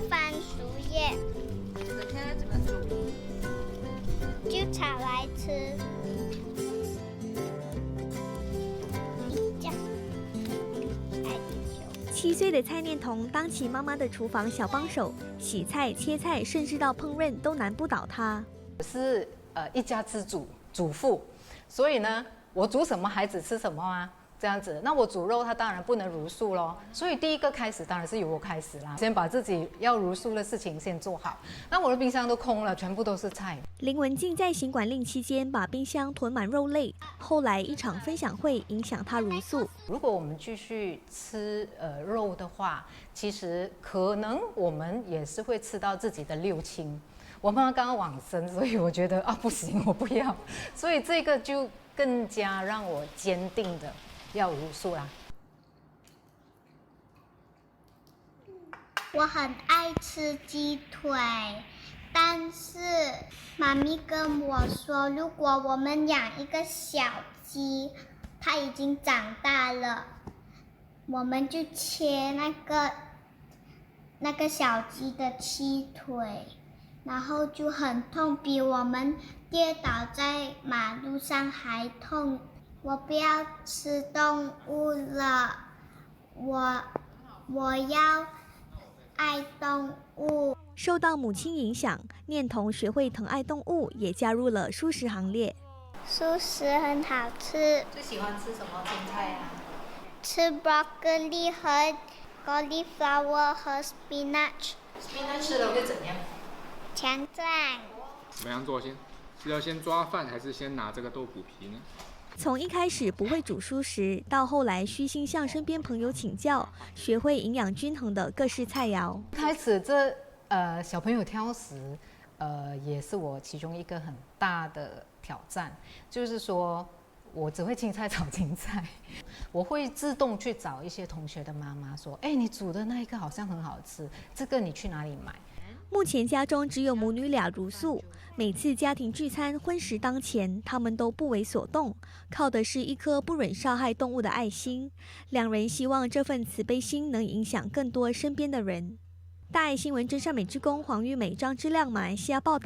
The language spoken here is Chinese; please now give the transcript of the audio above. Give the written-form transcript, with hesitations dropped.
番薯叶，现在怎么煮？就炒来吃。7岁的蔡念彤当起妈妈的厨房小帮手，洗菜、切菜，甚至到烹饪都难不倒她。我是一家之主妇，所以呢，我煮什么孩子吃什么啊，这样子。那我煮肉，它当然不能茹素咯。所以第一个开始当然是由我开始啦，先把自己要茹素的事情先做好。那我的冰箱都空了，全部都是菜。林文静在行管令期间把冰箱囤满肉类，后来一场分享会影响她茹素。如果我们继续吃肉的话，其实可能我们也是会吃到自己的六亲。我妈妈刚刚往生，所以我觉得不行，我不要，所以这个就更加让我坚定的要茹素啦。我很爱吃鸡腿，但是妈咪跟我说，如果我们养一个小鸡，它已经长大了，我们就切那个小鸡的鸡腿，然后就很痛，比我们跌倒在马路上还痛。我不要吃动物了，我要爱动物。受到母亲影响，念彤学会疼爱动物，也加入了蔬食行列。蔬食很好吃。最喜欢吃什么青菜啊？吃 broccoli 和 cauliflower 和 spinach。spinach 吃了会怎样？强壮。怎么样做先？是要先抓饭，还是先拿这个豆腐皮呢？从一开始不会煮蔬食，到后来虚心向身边朋友请教，学会营养均衡的各式菜肴。开始小朋友挑食，也是我其中一个很大的挑战，就是说我只会青菜炒青菜，我会自动去找一些同学的妈妈说，你煮的那一个好像很好吃，这个你去哪里买？目前家中只有母女俩茹素，每次家庭聚餐、婚食当前，他们都不为所动，靠的是一颗不忍杀害动物的爱心。两人希望这份慈悲心能影响更多身边的人。大爱新闻真善美之公黄玉美、张之亮，马来西亚报道。